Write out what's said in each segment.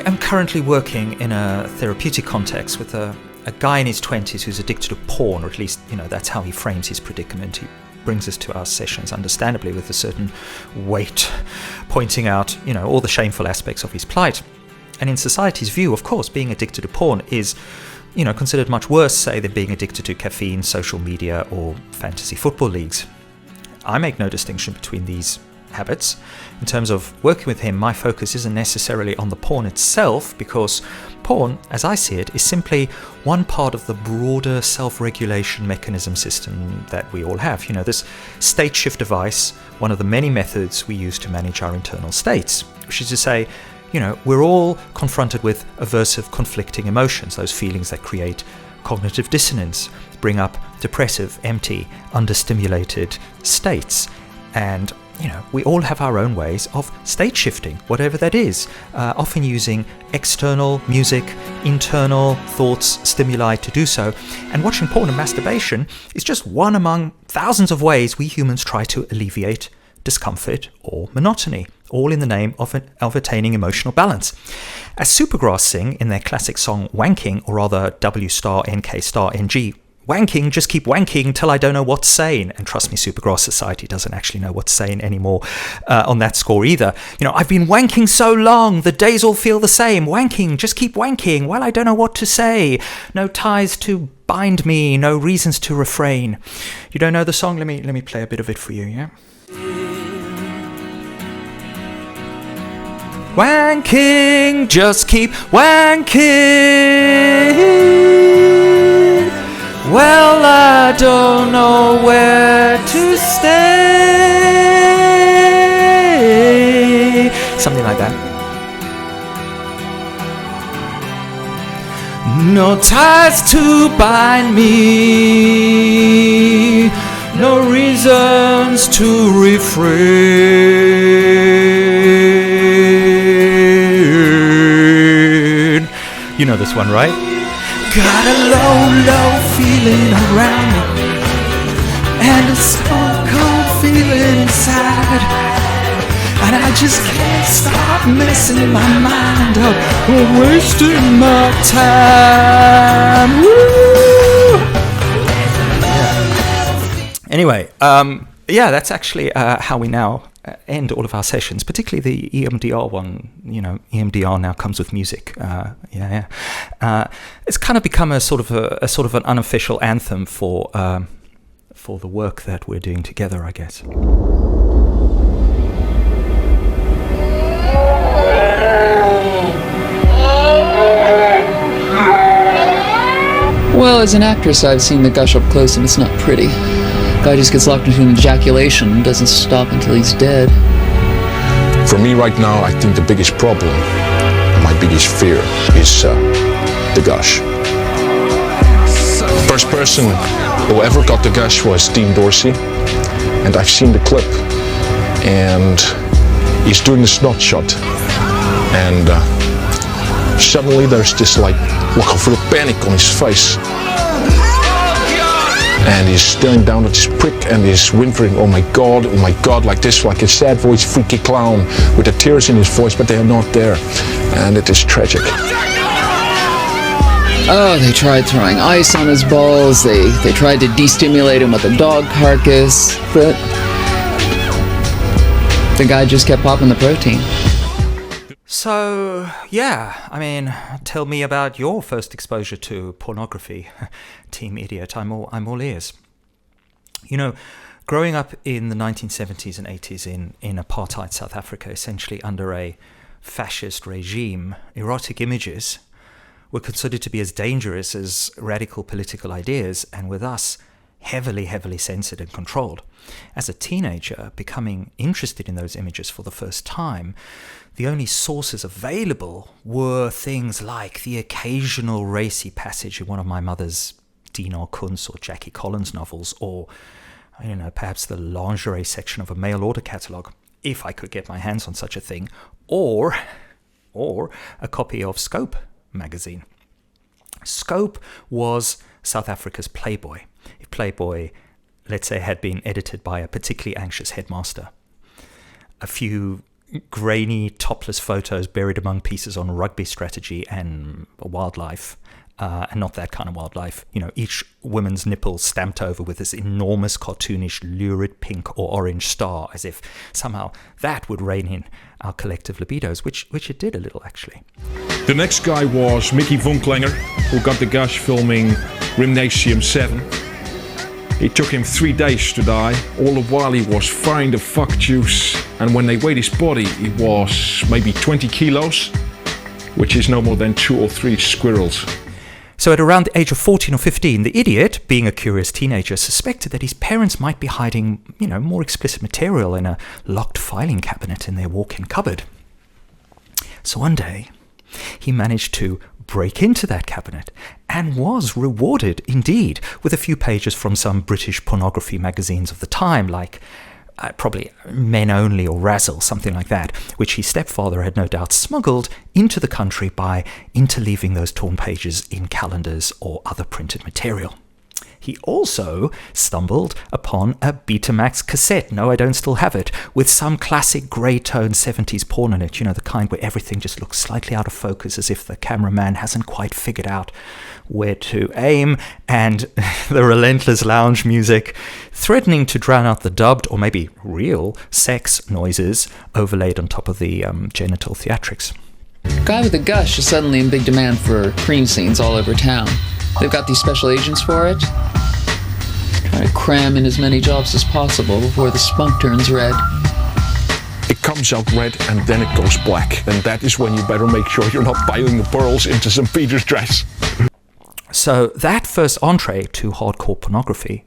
am currently working in a therapeutic context with a guy in his 20s who's addicted to porn, or at least, that's how he frames his predicament. He brings us to our sessions, understandably, with a certain weight, pointing out, all the shameful aspects of his plight. And in society's view, of course, being addicted to porn is, considered much worse, say, than being addicted to caffeine, social media, or fantasy football leagues. I make no distinction between these habits. In terms of working with him, my focus isn't necessarily on the porn itself, because porn, as I see it, is simply one part of the broader self-regulation mechanism system that we all have. This state shift device, one of the many methods we use to manage our internal states, which is to say, we're all confronted with aversive, conflicting emotions, those feelings that create cognitive dissonance, bring up depressive, empty, understimulated states. And, we all have our own ways of state shifting, whatever that is, often using external music, internal thoughts, stimuli to do so. And watching porn and masturbation is just one among thousands of ways we humans try to alleviate discomfort or monotony, all in the name of attaining emotional balance. As Supergrass sing in their classic song Wanking, or rather W*NK*NG, wanking, just keep wanking till I don't know what's saying. And trust me, Supergrass Society doesn't actually know what's saying anymore on that score either. I've been wanking so long, the days all feel the same. Wanking, just keep wanking, well, I don't know what to say. No ties to bind me, no reasons to refrain. You don't know the song? Let me play a bit of it for you, yeah? Wanking, just keep wanking. Well, I don't know where to stay. Something like that. No ties to bind me, no reasons to refrain. You know this one, right? Got a low, low feeling around me, and a stone cold feeling inside, and I just can't stop messing my mind up, wasting my time. Woo! Anyway, that's actually how we now end all of our sessions, particularly the EMDR one. EMDR now comes with music. It's kind of become a sort of an unofficial anthem for the work that we're doing together, I guess. Well, as an actress, I've seen the gush up close, and it's not pretty. Guy just gets locked into an ejaculation and doesn't stop until he's dead. For me right now, I think the biggest problem, my biggest fear, is the gush. First person who ever got the gush was Dean Dorsey, and I've seen the clip, and he's doing the snot shot, and suddenly there's this look of real panic on his face. And he's staring down at this prick and he's whimpering, oh my god, like this, like a sad voice, freaky clown with the tears in his voice, but they are not there. And it is tragic. Oh, they tried throwing ice on his balls, they tried to destimulate him with a dog carcass, but the guy just kept popping the protein. So, tell me about your first exposure to pornography. Team Idiot, I'm all ears. Growing up in the 1970s and 80s in apartheid South Africa, essentially under a fascist regime, erotic images were considered to be as dangerous as radical political ideas, and with us, heavily censored and controlled. As a teenager, becoming interested in those images for the first time, the only sources available were things like the occasional racy passage in one of my mother's Dinar Kunz or Jackie Collins novels, or, perhaps the lingerie section of a mail order catalogue, if I could get my hands on such a thing, or a copy of Scope magazine. Scope was South Africa's Playboy. If Playboy, let's say, had been edited by a particularly anxious headmaster, a few grainy, topless photos buried among pieces on rugby strategy and wildlife. And not that kind of wildlife. Each woman's nipple stamped over with this enormous, cartoonish, lurid pink or orange star, as if somehow that would rein in our collective libidos, which it did a little, actually. The next guy was Mickey Vonklanger, who got the gush filming Gymnasium 7. It took him 3 days to die. All the while he was firing the fuck juice. And when they weighed his body, it was maybe 20 kilos, which is no more than 2 or 3 squirrels. So at around the age of 14 or 15, the idiot, being a curious teenager, suspected that his parents might be hiding, more explicit material in a locked filing cabinet in their walk-in cupboard. So one day, he managed to break into that cabinet and was rewarded, indeed, with a few pages from some British pornography magazines of the time, like probably Men Only or Razzle, something like that, which his stepfather had no doubt smuggled into the country by interleaving those torn pages in calendars or other printed material. He also stumbled upon a Betamax cassette, no, I don't still have it, with some classic grey-tone 70s porn in it, the kind where everything just looks slightly out of focus, as if the cameraman hasn't quite figured out where to aim, and the relentless lounge music threatening to drown out the dubbed, or maybe real, sex noises overlaid on top of the genital theatrics. Guy with a gush is suddenly in big demand for cream scenes all over town. They've got these special agents for it. Try to cram in as many jobs as possible before the spunk turns red. It comes out red and then it goes black. And that is when you better make sure you're not piling the pearls into St. Peter's dress. So that first entree to hardcore pornography,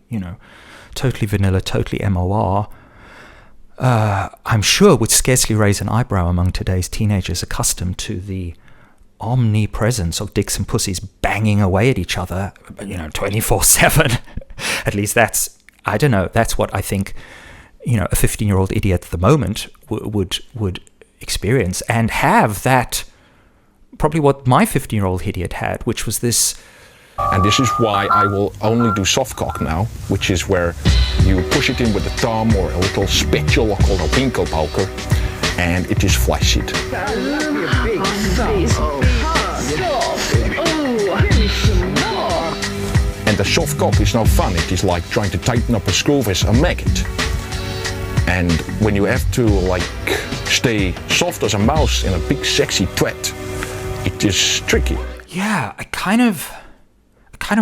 totally vanilla, totally MOR, I'm sure would scarcely raise an eyebrow among today's teenagers accustomed to the omnipresence of dicks and pussies banging away at each other, 24/7. At least that's what I think, a 15-year-old idiot at the moment would experience and have that, probably what my 15-year-old idiot had, which was this. And this is why I will only do softcock now, which is where you push it in with a thumb or a little spatula called a winkelpoker, and it is flaccid. And the soft cock is no fun. It is like trying to tighten up a screw with a maggot. And when you have to stay soft as a mouse in a big sexy twat, it is tricky. Yeah, a kind of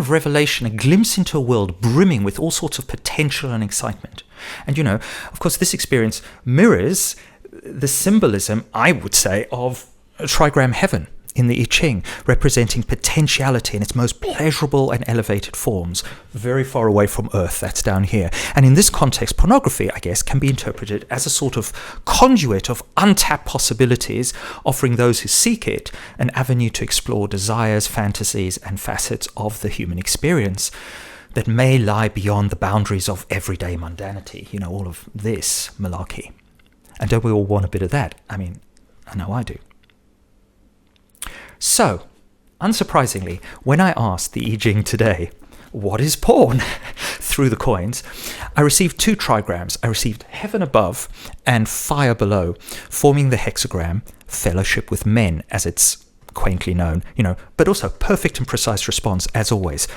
revelation, a glimpse into a world brimming with all sorts of potential and excitement. And of course, this experience mirrors the symbolism, I would say, of trigram heaven in the I Ching, representing potentiality in its most pleasurable and elevated forms, very far away from Earth, that's down here. And in this context, pornography, I guess, can be interpreted as a sort of conduit of untapped possibilities, offering those who seek it an avenue to explore desires, fantasies, and facets of the human experience that may lie beyond the boundaries of everyday mundanity, all of this malarkey. And don't we all want a bit of that? I mean, I know I do. So, unsurprisingly, when I asked the I Ching today, what is porn? through the coins, I received 2 trigrams. I received heaven above and fire below, forming the hexagram, fellowship with men, as it's quaintly known, but also perfect and precise response, as always.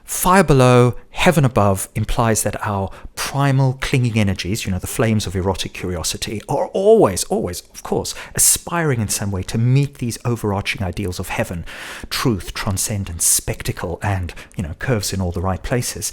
Fire below, heaven above implies that our primal clinging energies, the flames of erotic curiosity, are always, of course, aspiring in some way to meet these overarching ideals of heaven, truth, transcendence, spectacle, and, curves in all the right places.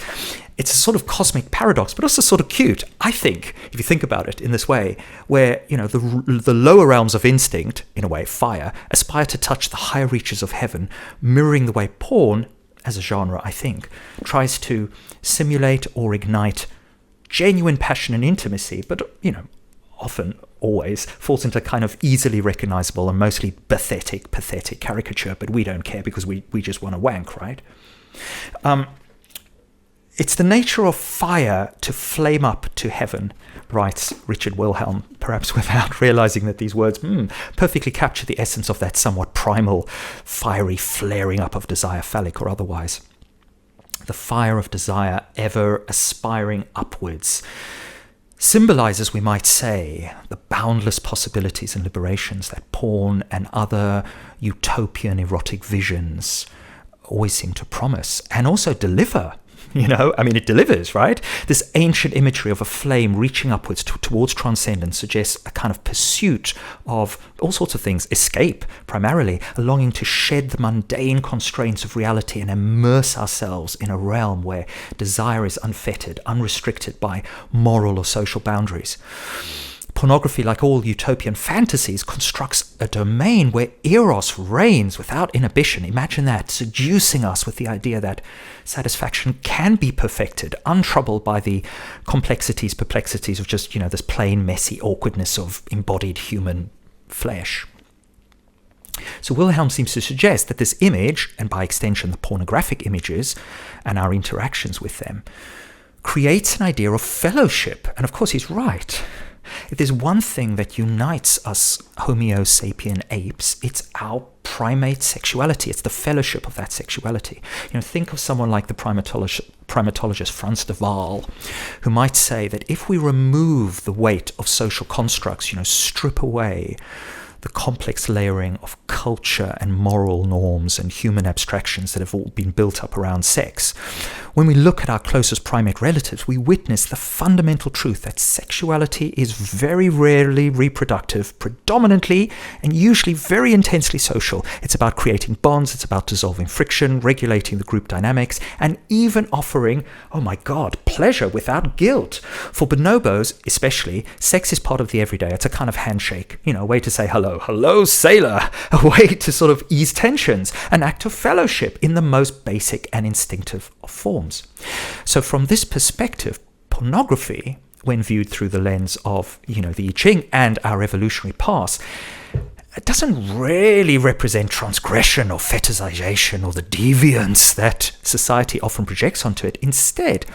It's a sort of cosmic paradox, but also sort of cute, I think, if you think about it in this way, where, the lower realms of instinct, in a way, fire, aspire to touch the higher reaches of heaven, mirroring the way porn, as a genre, I think, tries to simulate or ignite genuine passion and intimacy, but, often, always, falls into kind of easily recognizable and mostly pathetic caricature, but we don't care because we just want to wank, right? It's the nature of fire to flame up to heaven, writes Richard Wilhelm, perhaps without realizing that these words perfectly capture the essence of that somewhat primal, fiery flaring up of desire, phallic or otherwise. The fire of desire ever aspiring upwards. symbolizes, we might say, the boundless possibilities and liberations that porn and other utopian erotic visions always seem to promise and also deliver. It delivers, right? This ancient imagery of a flame reaching upwards towards transcendence suggests a kind of pursuit of all sorts of things, escape primarily, a longing to shed the mundane constraints of reality and immerse ourselves in a realm where desire is unfettered, unrestricted by moral or social boundaries. Pornography, like all utopian fantasies, constructs a domain where eros reigns without inhibition. Imagine that, seducing us with the idea that satisfaction can be perfected, untroubled by the perplexities of just, this plain, messy awkwardness of embodied human flesh. So Wilhelm seems to suggest that this image, and by extension the pornographic images and our interactions with them, creates an idea of fellowship. And of course he's right. If there's one thing that unites us Homo sapien apes, it's our primate sexuality. It's the fellowship of that sexuality. Think of someone like the primatologist Frans de Waal, who might say that if we remove the weight of social constructs, strip away the complex layering of culture and moral norms and human abstractions that have all been built up around sex, when we look at our closest primate relatives, we witness the fundamental truth that sexuality is very rarely reproductive, predominantly and usually very intensely social. It's about creating bonds, it's about dissolving friction, regulating the group dynamics, and even offering, oh my God, pleasure without guilt. For bonobos, especially, sex is part of the everyday. It's a kind of handshake, a way to say hello, sailor, a way to sort of ease tensions, an act of fellowship in the most basic and instinctive of forms. So from this perspective, pornography, when viewed through the lens of, the I Ching and our evolutionary past, it doesn't really represent transgression or fetishization or the deviance that society often projects onto it. Instead,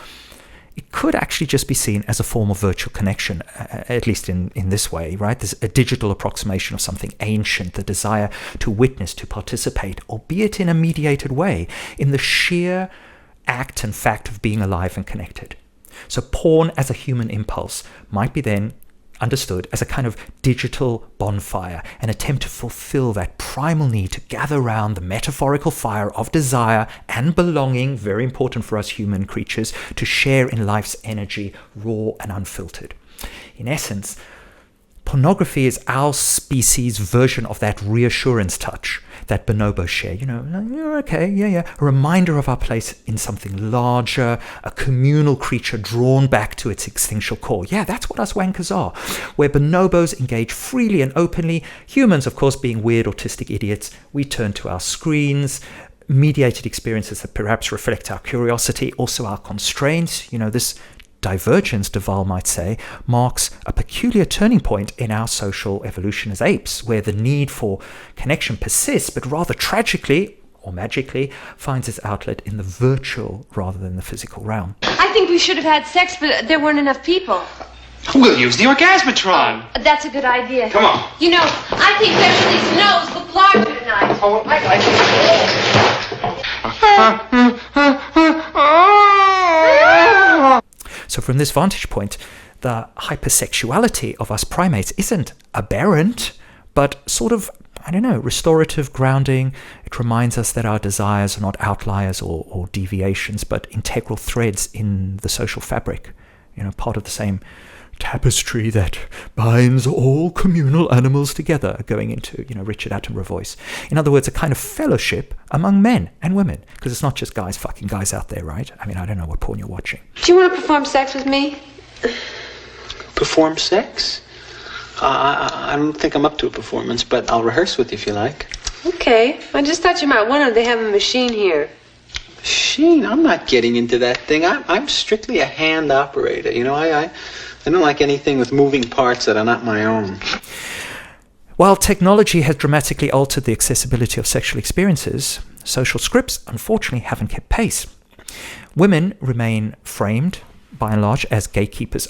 it could actually just be seen as a form of virtual connection, at least in this way, right? There's a digital approximation of something ancient, the desire to witness, to participate, albeit in a mediated way, in the sheer act and fact of being alive and connected. So porn as a human impulse might be then understood as a kind of digital bonfire, an attempt to fulfill that primal need to gather around the metaphorical fire of desire and belonging, very important for us human creatures, to share in life's energy, raw and unfiltered. In essence, pornography is our species' version of that reassurance touch that bonobos share. You're okay, yeah. A reminder of our place in something larger, a communal creature drawn back to its instinctual core. Yeah, that's what us wankers are. Where bonobos engage freely and openly, humans, of course, being weird autistic idiots, we turn to our screens, mediated experiences that perhaps reflect our curiosity, also our constraints. This divergence, de Waal might say, marks a peculiar turning point in our social evolution as apes, where the need for connection persists, but rather tragically or magically finds its outlet in the virtual rather than the physical realm. I think we should have had sex, but there weren't enough people. We'll use the orgasmatron. That's a good idea. Come on. I think Beverly's nose looked larger tonight. Oh, I like it. So from this vantage point, the hypersexuality of us primates isn't aberrant, but sort of, restorative, grounding. It reminds us that our desires are not outliers or deviations, but integral threads in the social fabric, part of the same tapestry that binds all communal animals together, going into, Richard Attenborough voice. In other words, a kind of fellowship among men and women, because it's not just guys fucking guys out there, right? I don't know what porn you're watching. Do you want to perform sex with me? Perform sex? I don't think I'm up to a performance, but I'll rehearse with you if you like. Okay. I just thought you might want to. They have a machine here. Machine? I'm not getting into that thing. I'm strictly a hand operator. I don't like anything with moving parts that are not my own. While technology has dramatically altered the accessibility of sexual experiences, social scripts unfortunately haven't kept pace. Women remain framed, by and large, as gatekeepers,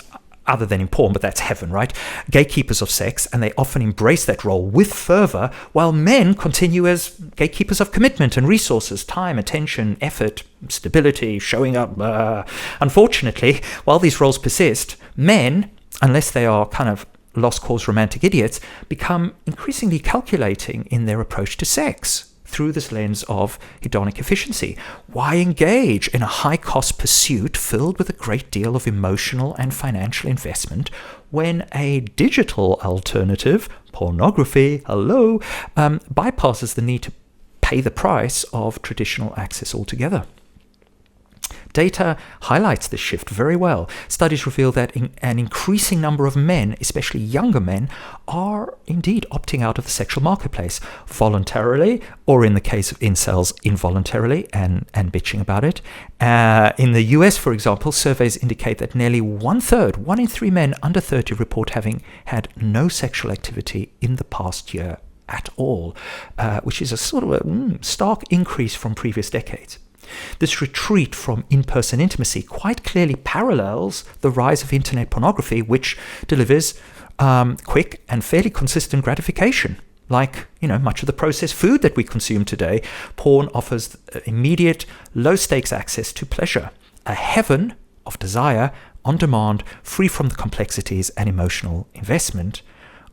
other than in porn, but that's heaven, right? Gatekeepers of sex, and they often embrace that role with fervor, while men continue as gatekeepers of commitment and resources, time, attention, effort, stability, showing up. Unfortunately, while these roles persist, men, unless they are kind of lost cause romantic idiots, become increasingly calculating in their approach to sex through this lens of hedonic efficiency. Why engage in a high-cost pursuit filled with a great deal of emotional and financial investment when a digital alternative, pornography, bypasses the need to pay the price of traditional access altogether? Data highlights this shift very well. Studies reveal that an increasing number of men, especially younger men, are indeed opting out of the sexual marketplace, voluntarily, or in the case of incels, involuntarily, and bitching about it. In the US, for example, surveys indicate that nearly 1/3, 1 in 3 men under 30 report having had no sexual activity in the past year at all, which is a sort of a stark increase from previous decades. This retreat from in-person intimacy quite clearly parallels the rise of internet pornography, which delivers quick and fairly consistent gratification. Like, much of the processed food that we consume today, porn offers immediate, low-stakes access to pleasure, a heaven of desire on demand, free from the complexities and emotional investment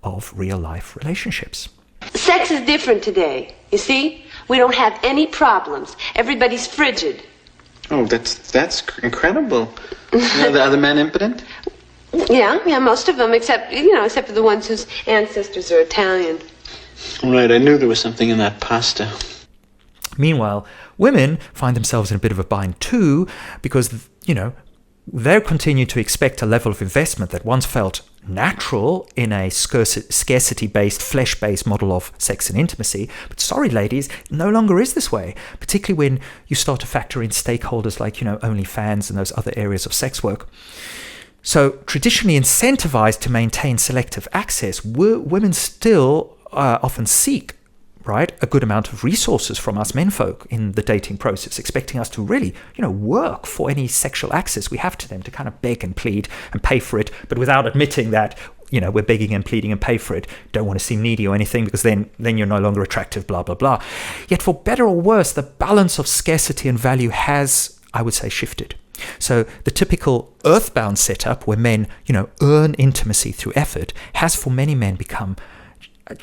of real-life relationships. Sex is different today, you see? We don't have any problems. Everybody's frigid. Oh, that's incredible. Are the other men impotent? Yeah, most of them, except for the ones whose ancestors are Italian. Right, I knew there was something in that pasta. Meanwhile, women find themselves in a bit of a bind too, because, they continue to expect a level of investment that once felt natural in a scarcity-based, flesh-based model of sex and intimacy. But sorry, ladies, no longer is this way, particularly when you start to factor in stakeholders like, OnlyFans and those other areas of sex work. So traditionally incentivized to maintain selective access, women still often seek, right, a good amount of resources from us menfolk in the dating process, expecting us to really, work for any sexual access we have to them, to kind of beg and plead and pay for it, but without admitting that, we're begging and pleading and pay for it. Don't want to seem needy or anything, because then you're no longer attractive, blah, blah, blah. Yet for better or worse, the balance of scarcity and value has, I would say, shifted. So the typical earthbound setup where men, earn intimacy through effort has for many men become a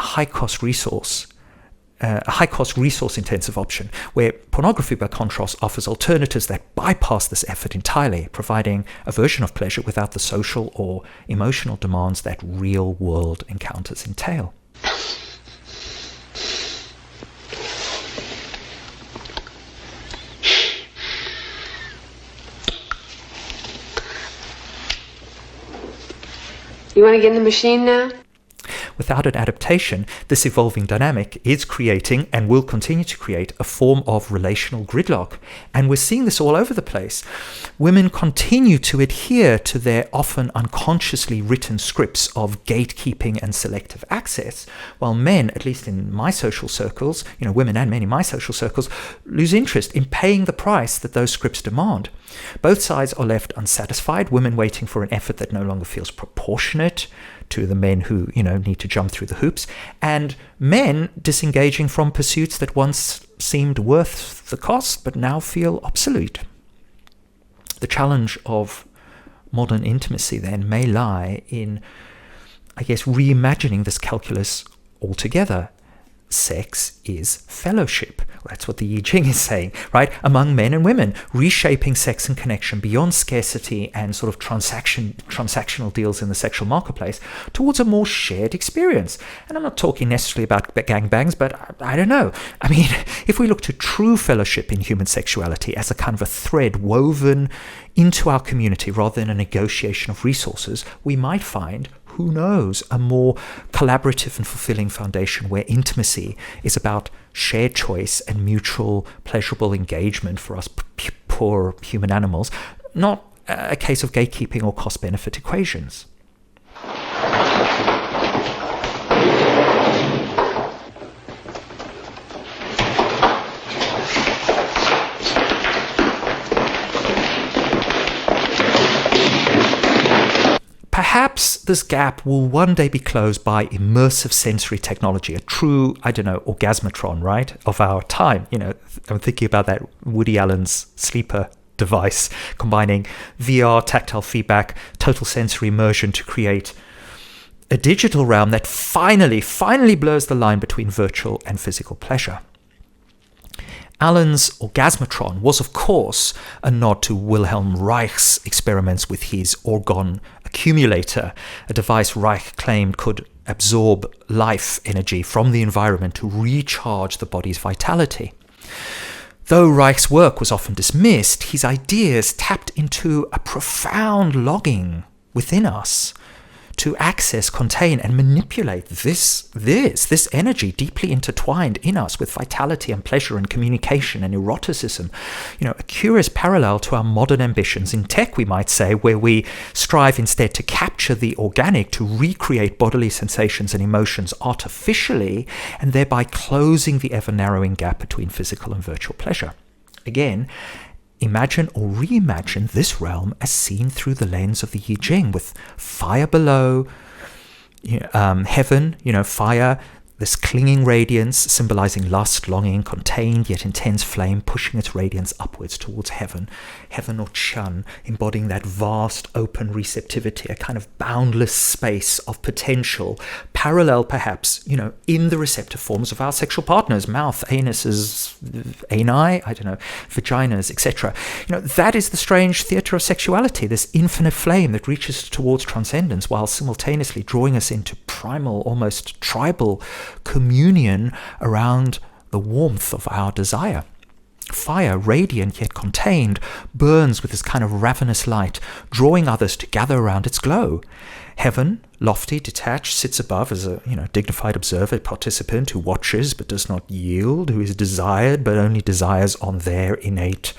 high-cost resource-intensive option, where pornography, by contrast, offers alternatives that bypass this effort entirely, providing a version of pleasure without the social or emotional demands that real-world encounters entail. You want to get in the machine now? Without an adaptation, this evolving dynamic is creating and will continue to create a form of relational gridlock. And we're seeing this all over the place. Women continue to adhere to their often unconsciously written scripts of gatekeeping and selective access, while men, at least in my social circles, women and men in my social circles, lose interest in paying the price that those scripts demand. Both sides are left unsatisfied, women waiting for an effort that no longer feels proportionate to the men who, need to jump through the hoops, and men disengaging from pursuits that once seemed worth the cost but now feel obsolete. The challenge of modern intimacy then may lie in, reimagining this calculus altogether. Sex is fellowship. That's what the I Ching is saying, right? Among men and women, reshaping sex and connection beyond scarcity and sort of transactional deals in the sexual marketplace towards a more shared experience. And I'm not talking necessarily about gangbangs, but I don't know. I mean, if we look to true fellowship in human sexuality as a kind of a thread woven into our community rather than a negotiation of resources, we might find, who knows, a more collaborative and fulfilling foundation where intimacy is about shared choice and mutual pleasurable engagement for us poor human animals, not a case of gatekeeping or cost-benefit equations. Perhaps this gap will one day be closed by immersive sensory technology, a true, orgasmatron, right, of our time. I'm thinking about that Woody Allen's Sleeper device, combining VR, tactile feedback, total sensory immersion to create a digital realm that finally blurs the line between virtual and physical pleasure. Alan's Orgasmatron was, of course, a nod to Wilhelm Reich's experiments with his orgon accumulator, a device Reich claimed could absorb life energy from the environment to recharge the body's vitality. Though Reich's work was often dismissed, his ideas tapped into a profound longing within us to access, contain, and manipulate this energy deeply intertwined in us with vitality and pleasure and communication and eroticism. A curious parallel to our modern ambitions in tech, we might say, where we strive instead to capture the organic, to recreate bodily sensations and emotions artificially, and thereby closing the ever-narrowing gap between physical and virtual pleasure. Again, imagine or reimagine this realm as seen through the lens of the I Ching, with fire below, heaven, fire, this clinging radiance symbolizing lust, longing, contained yet intense flame pushing its radiance upwards towards heaven or Chun, embodying that vast open receptivity, a kind of boundless space of potential, parallel perhaps, in the receptive forms of our sexual partners, mouth, anuses, ani, vaginas, etc. That is the strange theatre of sexuality, this infinite flame that reaches towards transcendence while simultaneously drawing us into primal, almost tribal communion around the warmth of our desire. Fire, radiant yet contained, burns with this kind of ravenous light, drawing others to gather around its glow. Heaven, lofty, detached, sits above as a dignified observer, participant who watches but does not yield, who is desired but only desires on their innate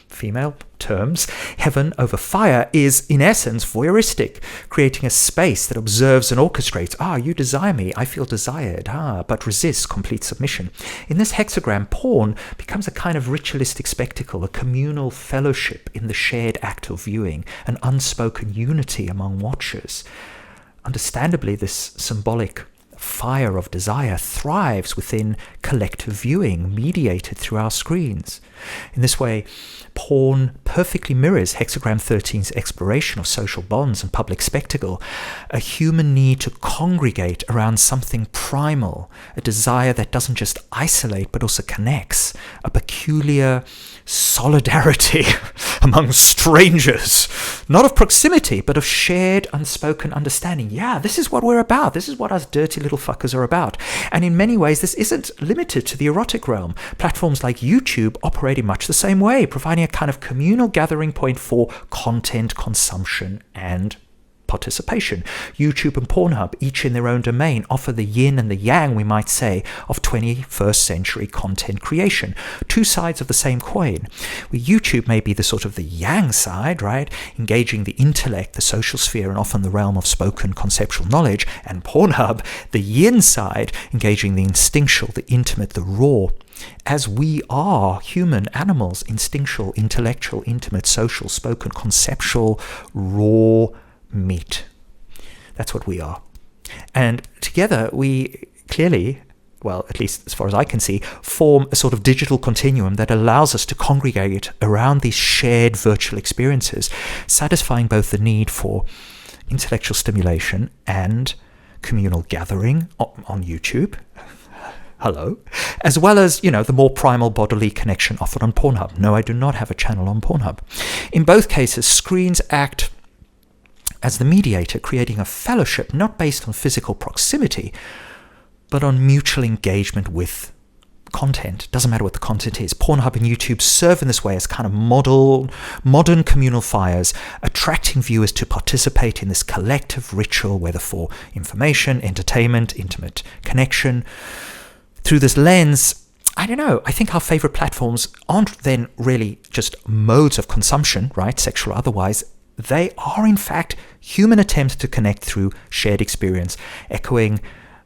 female terms. Heaven over fire is, in essence, voyeuristic, creating a space that observes and orchestrates. You desire me, I feel desired, but resists complete submission. In this hexagram, porn becomes a kind of ritualistic spectacle, a communal fellowship in the shared act of viewing, an unspoken unity among watchers. Understandably, this symbolic fire of desire thrives within collective viewing, mediated through our screens. In this way, porn perfectly mirrors Hexagram 13's exploration of social bonds and public spectacle, a human need to congregate around something primal, a desire that doesn't just isolate but also connects, a peculiar solidarity among strangers, not of proximity but of shared unspoken understanding. This is what we're about. This is what us dirty little fuckers are about. And in many ways this isn't limited to the erotic realm. Platforms like YouTube operate in much the same way, providing a kind of communal gathering point for content consumption and participation. YouTube and Pornhub, each in their own domain, offer the yin and the yang, we might say, of 21st century content creation. Two sides of the same coin. Where YouTube may be the sort of the yang side, right, engaging the intellect, the social sphere, and often the realm of spoken conceptual knowledge, and Pornhub, the yin side, engaging the instinctual, the intimate, the raw. As we are human animals, instinctual, intellectual, intimate, social, spoken, conceptual, raw meat. That's what we are. And together we clearly, well, at least as far as I can see, form a sort of digital continuum that allows us to congregate around these shared virtual experiences, satisfying both the need for intellectual stimulation and communal gathering on YouTube. Hello. As well as, the more primal bodily connection offered on Pornhub. No, I do not have a channel on Pornhub. In both cases, screens act as the mediator, creating a fellowship not based on physical proximity, but on mutual engagement with content. Doesn't matter what the content is. Pornhub and YouTube serve in this way as kind of modern communal fires, attracting viewers to participate in this collective ritual, whether for information, entertainment, intimate connection. Through this lens, I don't know, I think our favorite platforms aren't then really just modes of consumption, right, sexual or otherwise. They are, in fact, human attempts to connect through shared experience, echoing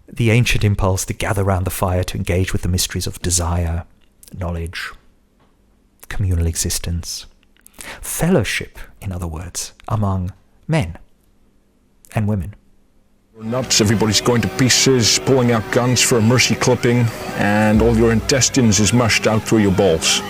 the ancient impulse to gather around the fire to engage with the mysteries of desire, knowledge, communal existence. Fellowship, in other words, among men and women. Nuts, everybody's going to pieces, pulling out guns for a mercy clipping, and all your intestines is mushed out through your balls.